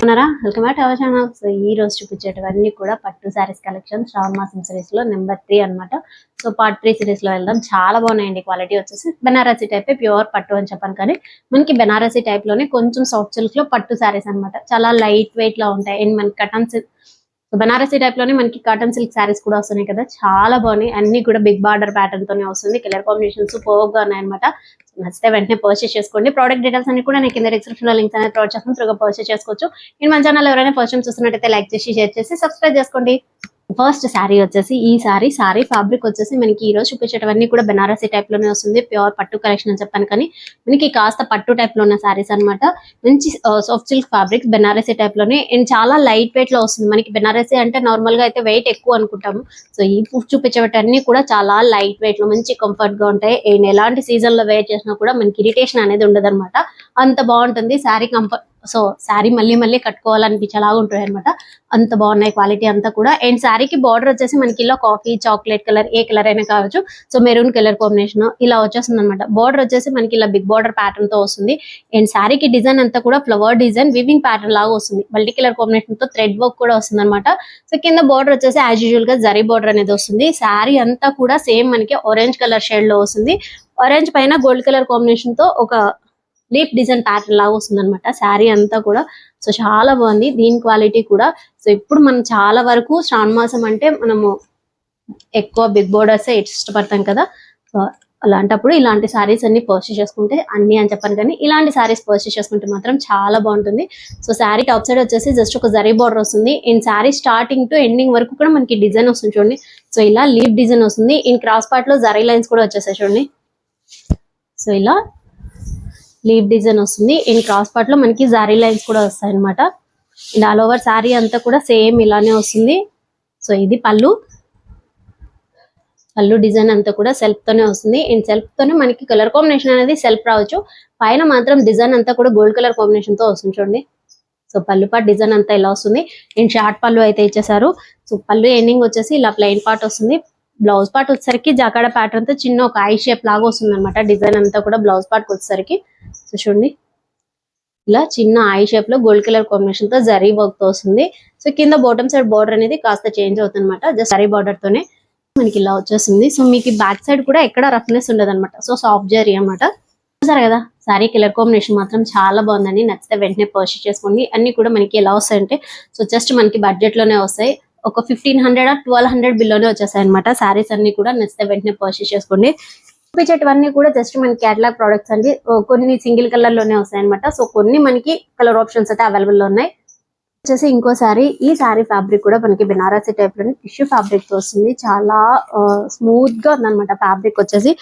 Welcome back to our channel. So ఈ రోజు చూపించేటవన్నీ కూడా పట్టు శారీస్ కలెక్షన్ శ్రావణ మాసం సిరీస్ లో నెంబర్ 3 అన్నమాట. సో పార్ట్ 3 సిరీస్ లో వెళ్దాం. చాలా బాగున్నాయండి. క్వాలిటీ వచ్చేసి బెనారసీ టైప్ ప్యూర్ పట్టు అని చెప్పాను, కానీ మనకి బెనారసీ టైప్ లోనే కొంచెం సాఫ్ట్ సిల్క్ లో పట్టు శారీస్ అన్నమాట. చాలా లైట్ వెయిట్ లో ఉంటాయి. అండ్ మనకి కటన్ సిల్క్ బెనారసీ టైప్ లోనే మనకి కాటన్ సిల్క్ శారీస్ కూడా వస్తున్నాయి కదా, చాలా బాగున్నాయి. అన్ని కూడా బిగ్ బార్డర్ ప్యాటర్న్ తోనే వస్తుంది. కలర్ కాంబినేషన్ సూపర్ గా ఉన్నాయి అనమాట. నచ్చితే వెంటనే పర్చేస్ చేసుకోండి. ప్రోడక్ట్ డీటెయిల్స్ అన్ని కూడా నేను కింద డిస్క్రిప్షన్ లో లింక్స్ అనేది ప్రొవైడ్ చేస్తాను. త్వరగా పర్చేస్ చేసుకోవచ్చు. నేను మన ఛానల్ ఎవరైనా ఫస్ట్ టైం చూస్తున్నట్టయితే లైక్ చేసి షేర్ చేసి సబ్స్క్రైబ్ చేసుకోండి. ఫస్ట్ శారీ వచ్చేసి ఈ శారీ ఫ్యాబ్రిక్ వచ్చేసి మనకి ఈ రోజు చూపించేటవన్నీ కూడా బెనారసీ టైప్ లోనే వస్తుంది. ప్యూర్ పట్టు కలెక్షన్ అని చెప్పాను, కానీ మనకి కాస్త పట్టు టైప్ లో ఉన్న శారీస్ అనమాట. మంచి soft silk fabrics Banarasi type లోనే, అండ్ చాలా లైట్ వెయిట్ లో వస్తుంది. మనకి బెనారసీ అంటే నార్మల్ గా అయితే వెయిట్ ఎక్కువ అనుకుంటాము. సో ఈ చూపించేటన్నీ కూడా చాలా లైట్ వెయిట్ లో మంచి కంఫర్ట్ గా ఉంటాయి. అండ్ ఎలాంటి సీజన్ లో వేర్ చేసినా కూడా మనకి ఇరిటేషన్ అనేది ఉండదు అనమాట. అంత బాగుంటుంది శారీ కంఫర్ట్. సో శారీ మళ్ళీ మళ్ళీ కట్టుకోవాలనిపించేలాగా ఉంటుంది అనమాట. అంత బాగున్నాయి క్వాలిటీ అంతా కూడా. అండ్ శారీకి బార్డర్ వచ్చేసి మనకి ఇలా కాఫీ చాక్లెట్ కలర్, ఏ కలర్ అయినా కావచ్చు. సో మెరూన్ కలర్ కాంబినేషన్ ఇలా వచ్చేస్తుంది అనమాట. బార్డర్ వచ్చేసి మనకి ఇలా బిగ్ బార్డర్ ప్యాటర్న్ తో వస్తుంది. అండ్ శారీకి డిజైన్ అంతా కూడా ఫ్లవర్ డిజైన్ వివింగ్ ప్యాటర్న్ లాగా వస్తుంది. మల్టీ కలర్ కాంబినేషన్ తో థ్రెడ్ వర్క్ కూడా వస్తుంది అనమాట. సో కింద బార్డర్ వచ్చేసి యాజ్ యూజువల్ గా జరీ బార్డర్ అనేది వస్తుంది. శారీ అంతా కూడా సేమ్ మనకి ఆరెంజ్ కలర్ షేడ్ లో వస్తుంది. ఆరెంజ్ పైన గోల్డ్ కలర్ కాంబినేషన్ తో ఒక లీఫ్ డిజైన్ ప్యాటర్న్ లాగా వస్తుంది అనమాట శారీ అంతా కూడా. సో చాలా బాగుంది దీని క్వాలిటీ కూడా. సో ఇప్పుడు మనం చాలా వరకు శ్రావణ మాసం అంటే మనము ఎక్కువ బిగ్ బోర్డర్స్ ఇష్టపడతాం కదా. సో అలాంటప్పుడు ఇలాంటి శారీస్ అన్ని పర్చేస్ చేసుకుంటే, అన్ని అని చెప్పాను కానీ ఇలాంటి శారీస్ పర్చేస్ చేసుకుంటే మాత్రం చాలా బాగుంటుంది. సో శారీ టాప్ సైడ్ వచ్చేసి జస్ట్ ఒక జరీ బార్డర్ వస్తుంది. In sari starting to ending వరకు కూడా మనకి డిజైన్ వస్తుంది చూడండి. సో ఇలా లీఫ్ డిజైన్ వస్తుంది. ఇన్ క్రాస్ పార్ట్ లో జరీ లైన్స్ కూడా వచ్చేసాయి చూడండి. సో ఇలా లీవ్ డిజైన్ వస్తుంది. ఇన్ క్రాస్ పార్ట్ లో మనకి జారీ లైన్స్ కూడా వస్తాయి అనమాట. అండ్ ఆల్ ఓవర్ శారీ అంతా కూడా సేమ్ ఇలానే వస్తుంది. సో ఇది పళ్ళు డిజైన్ అంతా కూడా సెల్ఫ్ తోనే వస్తుంది. అండ్ సెల్ఫ్ తోనే మనకి కలర్ కాంబినేషన్ అనేది సెల్ఫ్ రావచ్చు. పైన మాత్రం డిజైన్ అంతా కూడా గోల్డ్ కలర్ కాంబినేషన్ తో వస్తుంది చూడండి. సో పళ్ళు పార్ట్ డిజైన్ అంతా ఇలా వస్తుంది. అండ్ షార్ట్ పళ్ళు అయితే ఇచ్చేసారు. సో పళ్ళు ఎండింగ్ వచ్చేసి ఇలా ప్లెయిన్ పార్ట్ వస్తుంది. బ్లౌజ్ పార్ట్ వచ్చేసరికి జాకాడ ప్యాటర్న్ తో చిన్న ఒక ఐ షేప్ లాగా వస్తుంది అనమాట. డిజైన్ అంతా కూడా బ్లౌజ్ పార్ట్ వచ్చేసరికి సో చూడండి ఇలా చిన్న ఐ షేప్ లో గోల్డ్ కలర్ కాంబినేషన్ తో జరీ వర్క్ తో వస్తుంది. సో కింద బాటమ్ సైడ్ బార్డర్ అనేది కాస్త చేంజ్ అవుతుంది అనమాట. జస్ట్ జరీ బార్డర్ తోనే మనకి ఇలా వచ్చేస్తుంది. సో మీకు బ్యాక్ సైడ్ కూడా ఎక్కడ రఫ్నెస్ ఉండదు అనమాట. సో సాఫ్ట్ జరీ అనమాట. చూసారు కదా శారీ కలర్ కాంబినేషన్ మాత్రం చాలా బాగుందండి. నచ్చితే వెంటనే పర్చేస్ చేసుకోండి. అన్ని కూడా మనకి ఎలా వస్తాయంటే సో జస్ట్ మనకి బడ్జెట్ లోనే వస్తాయి. ఒక 1500 1200 బిల్లోనే వచ్చేసాయి అనమాట. శారీస్ అన్ని కూడా నచ్చితే వెంటనే పర్చేస్ చేసుకోండి. చూపించేటివన్నీ కూడా జస్ట్ మనకి కేటలాగ్ ప్రొడక్ట్స్ అండి. కొన్ని సింగిల్ కలర్ లోనే వస్తాయి అనమాట. సో కొన్ని మనకి కలర్ ఆప్షన్స్ అయితే అవైలబుల్ లో ఉన్నాయి. వచ్చేసి ఇంకోసారి ఈ శారీ ఫ్యాబ్రిక్ కూడా మనకి బెనారసీ టైప్ లోని టిష్యూ ఫ్యాబ్రిక్ తో వస్తుంది. చాలా స్మూత్ గా ఉందన్నమాట. ఫ్యాబ్రిక్ వచ్చేసి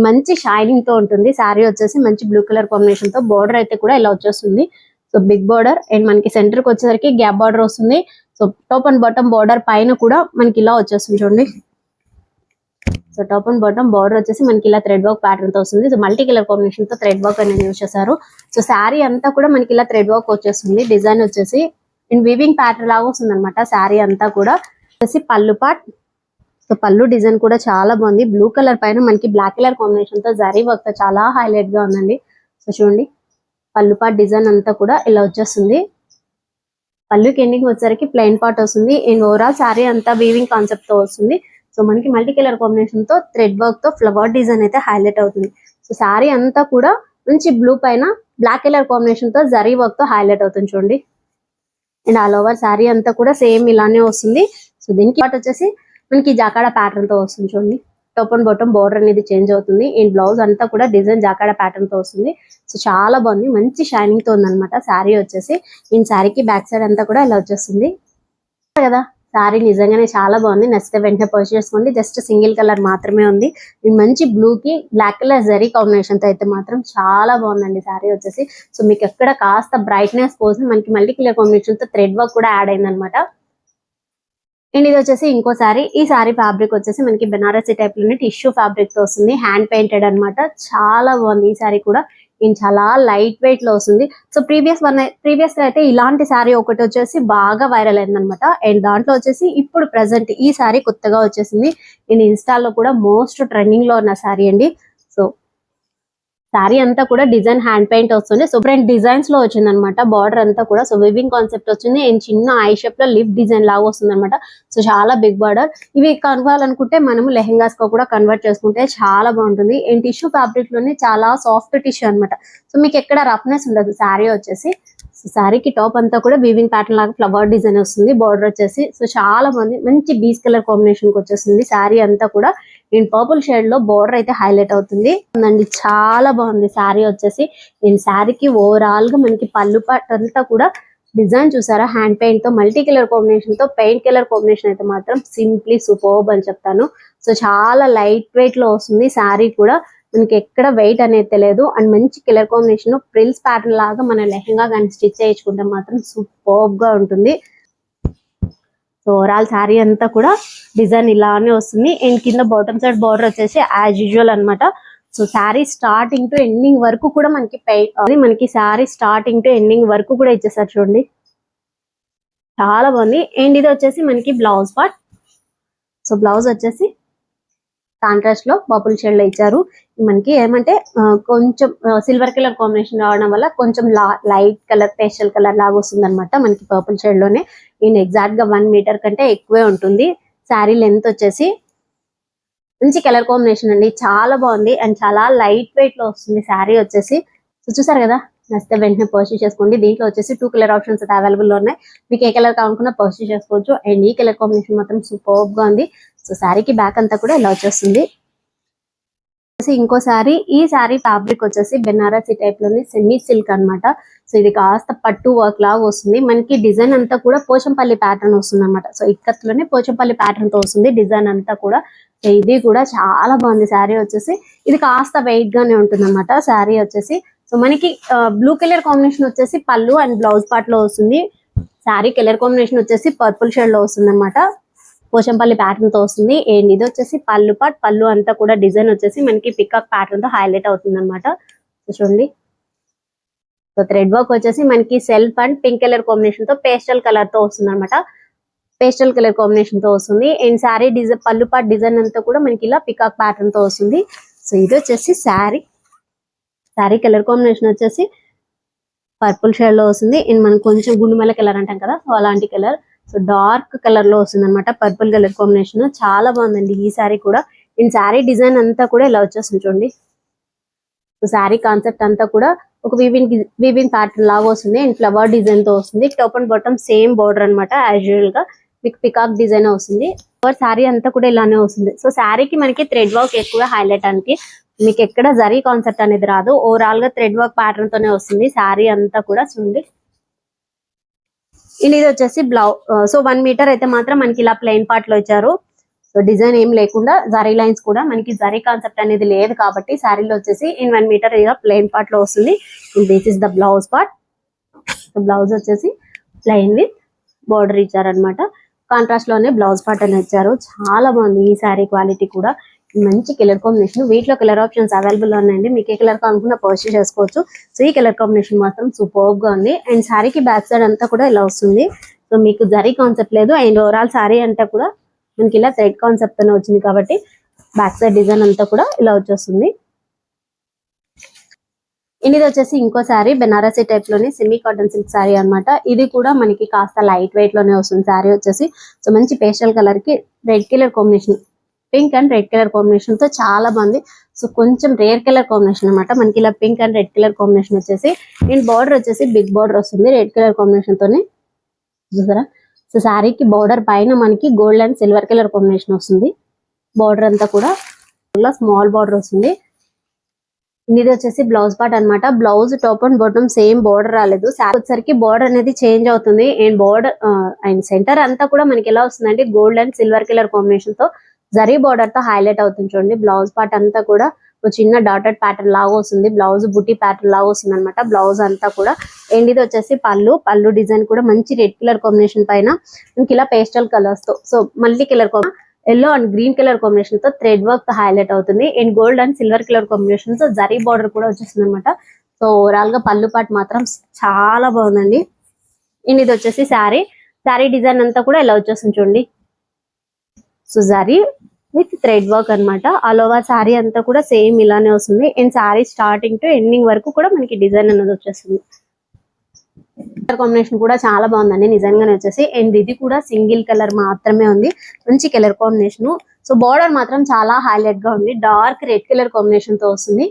మంచి షైనింగ్ తో ఉంటుంది. శారీ వచ్చేసి మంచి బ్లూ కలర్ కాంబినేషన్ తో బార్డర్ అయితే కూడా ఇలా వచ్చేస్తుంది. సో బిగ్ బార్డర్ అండ్ మనకి సెంటర్ కి వచ్చేసరికి గ్యాప్ బార్డర్ వస్తుంది. So top and bottom border పైన కూడా మనకి ఇలా వచ్చేస్తుంది చూడండి. So top and bottom border వచ్చేసి మనకి ఇలా థ్రెడ్ వర్క్ ప్యాటర్న్ తో వస్తుంది. సో మల్టీ కలర్ కాంబినేషన్ తో థ్రెడ్ వర్క్ అనేది యూజ్ చేశారు. సో శారీ అంతా కూడా మనకి ఇలా థ్రెడ్ వర్క్ వచ్చేస్తుంది. డిజైన్ వచ్చేసి వీవింగ్ ప్యాటర్న్ లాగా వస్తుంది అనమాట. శారీ అంతా కూడా వచ్చేసి పళ్ళు పార్ట్. సో పళ్ళు డిజైన్ కూడా చాలా బాగుంది. బ్లూ కలర్ పైన మనకి బ్లాక్ కలర్ కాంబినేషన్ తో జరీ వర్క్ తో చాలా హైలైట్ గా ఉందండి. సో చూడండి పళ్ళు పార్ట్ డిజైన్ అంతా కూడా ఇలా వచ్చేస్తుంది. పళ్ళుకి ఎండింగ్ వచ్చేసరికి ప్లెయిన్ పార్ట్ వస్తుంది. అండ్ ఓవరాల్ శారీ అంతా వీవింగ్ కాన్సెప్ట్ తో వస్తుంది. సో మనకి మల్టీ కలర్ కాంబినేషన్ తో థ్రెడ్ వర్క్ తో ఫ్లవర్ డిజైన్ అయితే హైలైట్ అవుతుంది. సో శారీ అంతా కూడా మంచి బ్లూ పైన బ్లాక్ కలర్ కాంబినేషన్ తో జరీ వర్క్ తో హైలైట్ అవుతుంది చూడండి. అండ్ ఆల్ ఓవర్ శారీ అంతా కూడా సేమ్ ఇలానే వస్తుంది. సో దీనికి పార్ట్ వచ్చేసి మనకి జాకాడ ప్యాటర్న్ తో వస్తుంది చూడండి. టాప్ అండ్ బాటమ్ బార్డర్ అనేది చేంజ్ అవుతుంది. అండ్ బ్లౌజ్ అంతా కూడా డిజైన్ జాకాడ ప్యాటర్న్ తో వస్తుంది. సో చాలా బాగుంది. మంచి షైనింగ్ తో ఉందన్నమాట శారీ వచ్చేసి. ఈ శారీకి బ్యాక్ సైడ్ అంతా కూడా ఇలా వచ్చేస్తుంది కదా. శారీ నిజంగానే చాలా బాగుంది. నచ్చితే వెంటనే పర్చేస్ చేసుకోండి. జస్ట్ సింగిల్ కలర్ మాత్రమే ఉంది. మంచి బ్లూ కి బ్లాక్ కలర్ జరీ కాంబినేషన్ తో అయితే మాత్రం చాలా బాగుందండి శారీ వచ్చేసి. సో మీకు ఎక్కడ కాస్త బ్రైట్నెస్ కోసం మనకి మల్టీ కలర్ కాంబినేషన్ తో థ్రెడ్ వర్క్ కూడా యాడ్ అయింది అనమాట. అండ్ ఇది వచ్చేసి ఇంకో శారీ. ఈ శారీ ఫ్యాబ్రిక్ వచ్చేసి మనకి బెనారసీ టైప్ లోనే టిష్యూ ఫ్యాబ్రిక్ తో వస్తుంది. హ్యాండ్ పెయింటెడ్ అనమాట. చాలా బాగుంది ఈ శారీ కూడా. చాలా లైట్ వెయిట్ లో వస్తుంది. సో ప్రీవియస్ గా అయితే ఇలాంటి శారీ ఒకటి వచ్చేసి బాగా వైరల్ అయింది అనమాట. అండ్ దాంట్లో వచ్చేసి ఇప్పుడు ప్రెసెంట్ ఈ శారీ కొత్తగా వచ్చేసింది. నేను ఇన్స్టాల్లో కూడా మోస్ట్ ట్రెండింగ్ లో ఉన్న శారీ అండి. సో శారీ అంతా కూడా డిజైన్ హ్యాండ్ పెయింట్ వస్తుంది. సో డిఫరెంట్ డిజైన్స్ లో వచ్చింది అనమాట. బార్డర్ అంతా కూడా సో వివింగ్ కాన్సెప్ట్ వచ్చింది అండ్ చిన్న ఐ షేప్ లో లిప్ డిజైన్ లాగా వస్తుంది అనమాట. సో చాలా బిగ్ బార్డర్. ఇవి కన్వాలనుకుంటే మనము లెహెంగాస్ గా కూడా కన్వర్ట్ చేసుకుంటే చాలా బాగుంటుంది. అండ్ టిష్యూ ఫ్యాబ్రిక్ లోనే చాలా సాఫ్ట్ టిష్యూ అనమాట. సో మీకు ఎక్కడ రఫ్నెస్ ఉండదు. శారీ వచ్చేసి శారీకి టాప్ అంతా కూడా వీవింగ్ ప్యాటర్న్ లాగా ఫ్లవర్ డిజైన్ వస్తుంది. బార్డర్ వచ్చేసి సో చాలా బాగుంది. మంచి బీస్ కలర్ కాంబినేషన్ కి వచ్చేసింది. శారీ అంతా కూడా ఇన్ పర్పుల్ షేడ్ లో బార్డర్ అయితే హైలైట్ అవుతుంది అండి. చాలా బాగుంది శారీ వచ్చేసి. ఈ శారీకి ఓవరాల్ గా మనకి పళ్ళు పాట్ అంతా కూడా డిజైన్ చూసారా, హ్యాండ్ పెయింట్ తో మల్టీ కలర్ కాంబినేషన్ తో పెయింట్ కలర్ కాంబినేషన్ అయితే మాత్రం సింప్లీ సూపర్బ్ అని చెప్తాను. సో చాలా లైట్ వెయిట్ లో వస్తుంది శారీ కూడా. మనకి ఎక్కడ వెయిట్ అనేది తెలియదు అండ్ మంచి కలర్ కాంబినేషన్ ప్రిల్స్ ప్యాటర్న్ లాగా మన లెహంగా కానీ స్టిచ్ చేయించుకుంటే మాత్రం సూపర్బ్ గా ఉంటుంది. సో ఓవరాల్ శారీ అంతా కూడా డిజైన్ ఇలానే వస్తుంది అండ్ కింద బాటమ్ సైడ్ బార్డర్ వచ్చేసి యాజ్ యూజువల్ అనమాట. So sari starting to ending వరకు కూడా మనకి శారీ స్టార్టింగ్ టు ఎండింగ్ వరకు కూడా ఇచ్చేసారు చూడండి. చాలా బాగుంది. అండ్ ఇది వచ్చేసి మనకి బ్లౌజ్ పార్ట్. సో బ్లౌజ్ వచ్చేసి కాంట్రాస్ట్ లో పర్పుల్ షేడ్ లో ఇచ్చారు. మనకి ఏమంటే కొంచెం సిల్వర్ కలర్ కాంబినేషన్ రావడం వల్ల కొంచెం లైట్ కలర్ పేస్టల్ కలర్ లాగా వస్తుంది అనమాట మనకి పర్పుల్ షేడ్ లోనే. ఈయన ఎగ్జాక్ట్ గా 1 మీటర్ కంటే ఎక్కువే ఉంటుంది. శారీ లెంత్ వచ్చేసి మంచి కలర్ కాంబినేషన్ అండి. చాలా బాగుంది అండ్ చాలా లైట్ వెయిట్ లో వస్తుంది శారీ వచ్చేసి. సో చూసారు కదా, నచ్చితే వెంటనే పర్చేస్ చేసుకోండి. దీంట్లో వచ్చేసి 2 కలర్ ఆప్షన్స్ అయితే అవైలబుల్ లో ఉన్నాయి. మీకు ఏ కలర్ కావాలనుకున్నా పర్చేస్ చేసుకోవచ్చు. అండ్ ఈ కలర్ కాంబినేషన్ మాత్రం సూపర్బ్ గా ఉంది. సో శారీకి బ్యాక్ అంతా కూడా ఇలా వచ్చేస్తుంది. ఇంకో శారీ, ఈ శారీ ఫ్యాబ్రిక్ వచ్చేసి బెనారసీ టైప్ లోని సెమీ సిల్క్ అన్నమాట. సో ఇది కాస్త పట్టు వర్క్ లాగా వస్తుంది. మనకి డిజైన్ అంతా కూడా పోచంపల్లి ప్యాటర్న్ వస్తుంది అనమాట. సో ఇక్కత్లోనే పోచంపల్లి ప్యాటర్న్ తో వస్తుంది డిజైన్ అంతా కూడా. సో ఇది కూడా చాలా బాగుంది శారీ వచ్చేసి. ఇది కాస్త వెయిట్ గానే ఉంటుంది అనమాట శారీ వచ్చేసి. సో మనకి బ్లూ కలర్ కాంబినేషన్ వచ్చేసి పళ్ళు అండ్ బ్లౌజ్ పార్ట్ లో వస్తుంది. శారీ కలర్ కాంబినేషన్ వచ్చేసి పర్పుల్ షేడ్ లో వస్తుంది అనమాట. పోచంపల్లి ప్యాటర్న్ తో వస్తుంది. అండ్ ఇది వచ్చేసి పళ్ళు పార్ట్. పళ్ళు అంతా కూడా డిజైన్ వచ్చేసి మనకి పికాక్ ప్యాటర్న్ తో హైలైట్ అవుతుంది అనమాట. చూడండి. సో థ్రెడ్ వర్క్ వచ్చేసి మనకి self and pink colour combination తో పేస్టల్ కలర్ తో వస్తుంది అనమాట. పేస్టల్ కలర్ కాంబినేషన్ తో వస్తుంది. అండ్ శారీ డిజైన్ పళ్ళు పార్ట్ డిజైన్ అంతా కూడా మనకి ఇలా పికాక్ ప్యాటర్న్ తో వస్తుంది. సో ఇది వచ్చేసి శారీ కలర్ కాంబినేషన్ వచ్చేసి పర్పుల్ షేడ్ లో వస్తుంది. అండ్ మనకు కొంచెం గుండుమల్ల కలర్ అంటాం కదా, సో అలాంటి కలర్. సో డార్క్ కలర్ లో వస్తుంది అనమాట పర్పుల్ కలర్ కాంబినేషన్. చాలా బాగుందండి ఈ శారీ కూడా. అండ్ శారీ డిజైన్ అంతా కూడా ఇలా వచ్చేస్తుంది చూడండి. సో శారీ కాన్సెప్ట్ అంతా కూడా ఒక వీవింగ్ ప్యాటర్న్ లాగా వస్తుంది అండ్ ఫ్లవర్ డిజైన్ తో వస్తుంది. Top and bottom same border అనమాట. యాజ్ యూజువల్ గా మీకు పికాక్ డిజైన్ వస్తుంది. శారీ అంతా కూడా ఇలానే వస్తుంది. సో శారీకి మనకి థ్రెడ్ వర్క్ ఎక్కువ హైలైట్ అంటే మీకు ఎక్కడ జరీ కాన్సెప్ట్ అనేది రాదు. ఓవరాల్ గా థ్రెడ్ వర్క్ ప్యాటర్న్ తోనే వస్తుంది శారీ అంతా కూడా. చూడండి. ఇది వచ్చేసి బ్లౌజ్. సో 1 మీటర్ అయితే మాత్రం మనకి ఇలా ప్లెయిన్ పార్ట్ లో ఇచ్చారు. సో డిజైన్ ఏం లేకుండా జరీ లైన్స్ కూడా మనకి జరీ కాన్సెప్ట్ అనేది లేదు కాబట్టి శారీలో వచ్చేసి 1 మీటర్ ఇలా ప్లెయిన్ పార్ట్ లో వస్తుంది. This is the blouse part. So blouse వచ్చేసి ప్లెయిన్ విత్ బార్డర్ ఇచ్చారనమాట. కాంట్రాస్ట్ లోనే బ్లౌజ్ పార్ట్ అని ఇచ్చారు. చాలా బాగుంది ఈ శారీ క్వాలిటీ కూడా. మంచి కలర్ కాంబినేషన్. వీటిలో కలర్ ఆప్షన్స్ అవైలబుల్ ఉన్నాయండి. మీకు ఏ కలర్ కావాలనుకున్నా పర్చేస్ చేసుకోవచ్చు. సో ఈ కలర్ కాంబినేషన్ మాత్రం సూపర్బ్ గా ఉంది. అండ్ శారీకి బ్యాక్ సైడ్ అంతా కూడా ఇలా వస్తుంది. సో మీకు జరీ కాన్సెప్ట్ లేదు. అండ్ ఓవరాల్ శారీ అంతా కూడా మనకి ఇలా థ్రెడ్ కాన్సెప్ట్ తోనే వచ్చింది కాబట్టి బ్యాక్ సైడ్ డిజైన్ అంతా కూడా ఇలా వచ్చేస్తుంది. ఇది వచ్చేసి ఇంకో శారీ బెనారసీ టైప్ లోని సెమీ కాటన్ సిల్క్ శారీ అనమాట. ఇది కూడా మనకి కాస్త లైట్ వెయిట్ లోనే వస్తుంది శారీ వచ్చేసి. సో మంచి పేస్టల్ కలర్ కి red colour combination, pink and red colour combination తో చాలా బాగుంది. సో కొంచెం రేర్ కలర్ కాంబినేషన్ అనమాట. మనకి ఇలా pink and red colour combination వచ్చేసి అండ్ బార్డర్ వచ్చేసి బిగ్ బార్డర్ వస్తుంది రెడ్ కలర్ కాంబినేషన్ తోనే. చూసారా. సో శారీకి బార్డర్ పైన మనకి gold and silver colour combination వస్తుంది. బార్డర్ అంతా కూడా స్మాల్ బార్డర్ వస్తుంది. ఇది వచ్చేసి బ్లౌజ్ పార్ట్ అనమాట. Blouse top and bottom same border రాలేదు. వచ్చేసరికి బార్డర్ అనేది చేంజ్ అవుతుంది. అండ్ బార్డర్ అండ్ సెంటర్ అంతా కూడా మనకి ఎలా వస్తుందంటే gold and silver colour combination తో జరీ బార్డర్ తో హైలైట్ అవుతుంది చూడండి. బ్లౌజ్ పార్ట్ అంతా కూడా ఒక చిన్న డాటెడ్ ప్యాటర్న్ లాగా వస్తుంది. బ్లౌజ్ బుట్టి ప్యాటర్న్ లాగా వస్తుంది అనమాట బ్లౌజ్ అంతా కూడా. అండ్ ఇది వచ్చేసి పళ్ళు డిజైన్ కూడా మంచి రెడ్ కలర్ కాంబినేషన్ పైన మనకి ఇలా పేస్టల్ కలర్స్ తో so multi colour yellow and green colour combination తో థ్రెడ్ వర్క్ తో హైలైట్ అవుతుంది. And gold and silver colour combination తో జరీ బార్డర్ కూడా వచ్చేస్తుంది అనమాట. సో ఓవరాల్ గా పళ్ళు పార్ట్ మాత్రం చాలా బాగుందండి. అండ్ ఇది వచ్చేసి శారీ డిజైన్ అంతా కూడా ఇలా వచ్చేస్తుంది చూడండి. So zari with thread work అన్నమాట. ఆల్ ఓవర్ శారీ అంతా కూడా సేమ్ ఇలానే వస్తుంది. And sari starting to ending వరకు కూడా మనకి డిజైన్ అనేది వచ్చేస్తుంది. కలర్ కాంబినేషన్ కూడా చాలా బాగుందండి నిజంగానే వచ్చేసి. అండ్ ఇది కూడా సింగిల్ కలర్ మాత్రమే ఉంది, మంచి కలర్ కాంబినేషన్. సో బార్డర్ మాత్రం చాలా హైలైట్ గా ఉంది, డార్క్ రెడ్ కలర్ కాంబినేషన్ తో వస్తుంది.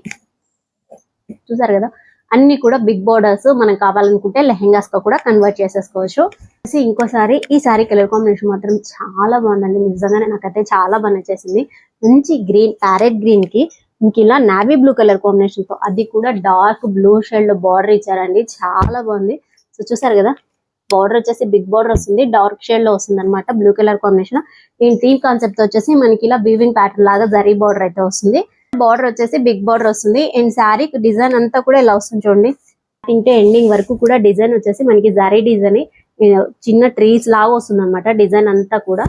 చూసారు కదా, అన్ని కూడా బిగ్ బోర్డర్స్. మనం కావాలనుకుంటే లెహెంగాస్ గా కూడా కన్వర్ట్ చేసేసుకోవచ్చు. ఇంకోసారి ఈ సారీ కలర్ కాంబినేషన్ మాత్రం చాలా బాగుందండి నిజంగానే, నాకైతే చాలా బాగా నచ్చేసింది. మంచి గ్రీన్, ప్యారెట్ గ్రీన్ కి ఇంక ఇలా నావీ బ్లూ కలర్ కాంబినేషన్ తో, అది కూడా డార్క్ బ్లూ షేడ్ లో బార్డర్ ఇచ్చారండి, చాలా బాగుంది. సో చూసారు కదా, బార్డర్ వచ్చేసి బిగ్ బార్డర్ వస్తుంది, డార్క్ షేడ్ లో వస్తుంది అనమాట, బ్లూ కలర్ కాంబినేషన్. ఈ థీమ్ కాన్సెప్ట్ వచ్చేసి మనకి ఇలా వీవింగ్ ప్యాటర్న్ లాగా జరీ బార్డర్ అయితే వస్తుంది. బార్డర్ వచ్చేసి బిగ్ బార్డర్ వస్తుంది. అండ్ శారీ డిజైన్ అంతా కూడా ఇలా వస్తుంది చూడండి, తింటే ఎండింగ్ వరకు కూడా డిజైన్ వచ్చేసి మనకి జరీ డిజైన్, చిన్న ట్రీస్ లాగా వస్తుంది అనమాట డిజైన్ అంతా కూడా.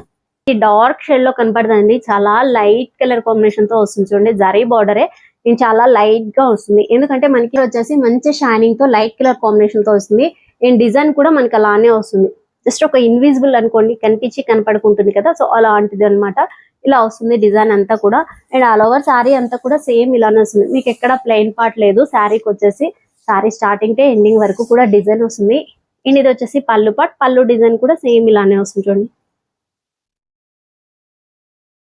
ఈ డార్క్ షేడ్ లో కనపడుతుంది, చాలా లైట్ కలర్ కాంబినేషన్ తో వస్తుంది చూడండి. జరీ బార్డరే చాలా లైట్ గా వస్తుంది, ఎందుకంటే మనకి వచ్చేసి మంచి షైనింగ్ తో లైట్ కలర్ కాంబినేషన్ తో వస్తుంది. అండ్ డిజైన్ కూడా మనకి అలానే వస్తుంది, జస్ట్ ఒక ఇన్విజిబుల్ అనుకోండి, కనిపించి కనపడుకుంటుంది కదా, సో అలాంటిది అనమాట. ఇలా వస్తుంది డిజైన్ అంతా కూడా. అండ్ ఆల్ ఓవర్ శారీ అంతా కూడా సేమ్ ఇలానే వస్తుంది, మీకు ఎక్కడ ప్లెయిన్ పార్ట్ లేదు. శారీకి వచ్చేసి శారీ స్టార్టింగ్ టే ఎండింగ్ వరకు కూడా డిజైన్ వస్తుంది. అండ్ ఇది వచ్చేసి పళ్ళు పార్ట్, పళ్ళు డిజైన్ కూడా సేమ్ ఇలానే వస్తుంది చూడండి.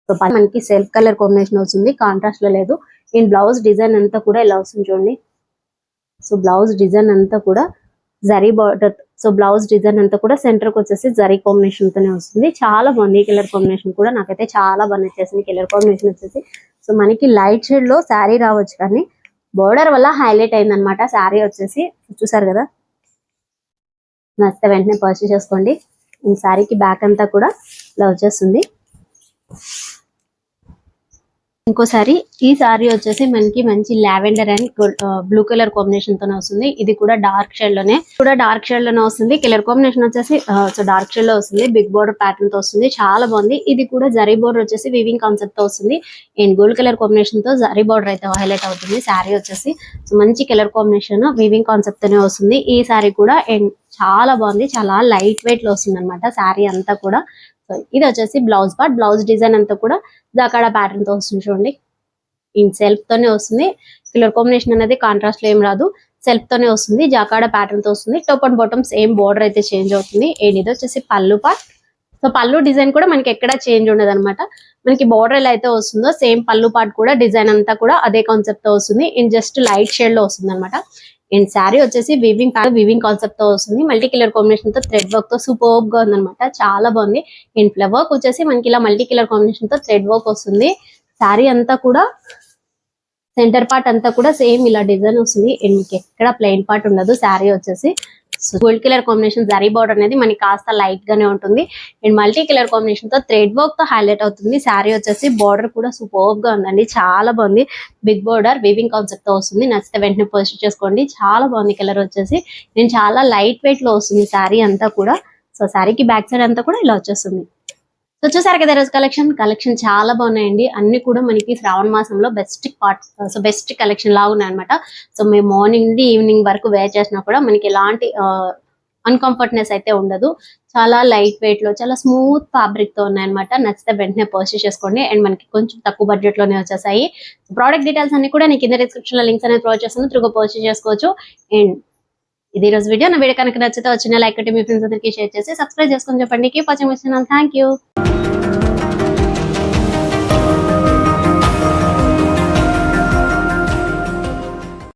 సో మనకి సెల్ఫ్ కలర్ కాంబినేషన్ వస్తుంది, కాంట్రాస్ట్ లో లేదు. అండ్ బ్లౌజ్ డిజైన్ అంతా కూడా ఇలా వస్తుంది చూడండి. సో బ్లౌజ్ డిజైన్ అంతా కూడా zari border, so blouse design అంతా కూడా సెంటర్ కి వచ్చేసి జరీ కాంబినేషన్ తోనే వస్తుంది. చాలా బాగుంది ఈ కలర్ కాంబినేషన్ కూడా, నాకైతే చాలా బాగా నచ్చేసింది కలర్ కాంబినేషన్ వచ్చేసి. సో మనకి లైట్ షేడ్ లో శారీ రావచ్చు, కానీ బోర్డర్ వల్ల హైలైట్ అయింది అనమాట శారీ వచ్చేసి. చూసారు కదా, నచ్చితే వెంటనే పర్చేస్ చేసుకోండి. ఈ శారీకి బ్యాక్ అంతా కూడా ఇలా వచ్చేస్తుంది. ఇంకోసారి ఈ సారీ వచ్చేసి మనకి మంచి lavender and blue colour combination తోనే వస్తుంది. ఇది కూడా డార్క్ షేడ్ లోనే వస్తుంది. కలర్ కాంబినేషన్ వచ్చేసి సో డార్క్ షేడ్ లో వస్తుంది, బిగ్ బోర్డర్ ప్యాటర్న్ తో వస్తుంది, చాలా బాగుంది. ఇది కూడా జరీ బోర్డర్ వచ్చేసి వీవింగ్ కాన్సెప్ట్ తో వస్తుంది. అండ్ గోల్డ్ కలర్ కాంబినేషన్ తో జరీ బోర్డర్ అయితే హైలైట్ అవుతుంది శారీ వచ్చేసి. సో మంచి కలర్ కాంబినేషన్ వీవింగ్ కాన్సెప్ట్ తోనే వస్తుంది ఈ శారీ కూడా. అండ్ చాలా బాగుంది, చాలా లైట్ వెయిట్ లో వస్తుంది అనమాట శారీ అంతా కూడా. సో ఇది వచ్చేసి బ్లౌజ్ పార్ట్, బ్లౌజ్ డిజైన్ అంతా కూడా జాకాడా ప్యాటర్న్ తో వస్తుంది చూడండి. ఇన్ సెల్ఫ్ తోనే వస్తుంది, కలర్ కాంబినేషన్ అనేది కాంట్రాస్ట్ లో ఏం రాదు, సెల్ఫ్ తోనే వస్తుంది, జాకాడా ప్యాటర్న్ తో వస్తుంది. Top and bottom same border అయితే చేంజ్ అవుతుంది. అండ్ ఇది వచ్చేసి పళ్ళు పార్ట్. సో పళ్ళు డిజైన్ కూడా మనకి ఎక్కడ చేంజ్ ఉండదు అనమాట, మనకి బోర్డర్ ఎలా అయితే వస్తుందో సేమ్ పళ్ళు పార్ట్ కూడా డిజైన్ అంతా కూడా అదే కాన్సెప్ట్ తో వస్తుంది. అండ్ జస్ట్ లైట్ షేడ్ లో వస్తుంది అనమాట. అండ్ శారీ వచ్చేసి వీవింగ్ కాన్సెప్ట్ తో వస్తుంది, మల్టీ కలర్ కాంబినేషన్ తో థ్రెడ్ వర్క్ తో సూపర్ గా ఉందన్నమాట, చాలా బాగుంది. అండ్ ఫ్లవర్ వర్క్ వచ్చేసి మనకి ఇలా మల్టీ కలర్ కాంబినేషన్ తో థ్రెడ్ వర్క్ వస్తుంది. శారీ అంతా కూడా సెంటర్ పార్ట్ అంతా కూడా సేమ్ ఇలా డిజైన్ వస్తుంది. అండ్ మీకు ఎక్కడ ప్లెయిన్ పార్ట్ ఉండదు శారీ వచ్చేసి. Gold colour combination zari border అనేది మనకి కాస్త లైట్ గానే ఉంటుంది. అండ్ మల్టీ కలర్ కాంబినేషన్ తో థ్రెడ్ వర్క్ తో హైలైట్ అవుతుంది. శారీ వచ్చేసి బార్డర్ కూడా సూపర్ గా ఉందండి, చాలా బాగుంది. బిగ్ బార్డర్ వీవింగ్ కాన్సెప్ట్ తో వస్తుంది, నచ్చితే వెంటనే పర్చేస్ చేసుకోండి. చాలా బాగుంది కలర్ వచ్చేసి. నేను చాలా లైట్ వెయిట్ లో వస్తుంది శారీ అంతా కూడా. సో శారీకి బ్యాక్ సైడ్ అంతా కూడా ఇలా వచ్చేస్తుంది. సో చూసారు కదా రోజు కలెక్షన్ చాలా బాగున్నాయండి, అన్ని కూడా మనకి శ్రావణ మాసంలో బెస్ట్ కలెక్షన్ లాగా ఉన్నాయి అనమాట. సో మేము మార్నింగ్ నుండి ఈవినింగ్ వరకు వేర్ చేసినా కూడా మనకి ఎలాంటి అన్కంఫర్ట్నెస్ అయితే ఉండదు. చాలా లైట్ వెయిట్ లో చాలా స్మూత్ ఫ్యాబ్రిక్ తో ఉన్నాయన్నమాట, నచ్చితే వెంటనే పర్చేస్ చేసుకోండి. అండ్ మనకి కొంచెం తక్కువ బడ్జెట్ లోనే వచ్చేసాయి. ప్రోడక్ట్ డీటెయిల్స్ అన్ని కూడా నేను కింద డిస్క్రిప్షన్ లో లింక్స్ అనేది ప్రొవైడ్ చేస్తాను, త్రూగా పర్చేస్ చేసుకోవచ్చు. అండ్ ఇది రోజు వీడియో, నా వీడియో కనుక నచ్చితే వచ్చిన లైక్ మీ ఫ్రెండ్స్ అందరికీ షేర్ చేసి సబ్స్క్రైబ్ చేసుకొని చెప్పండి. Keep watching my channel. Thank you.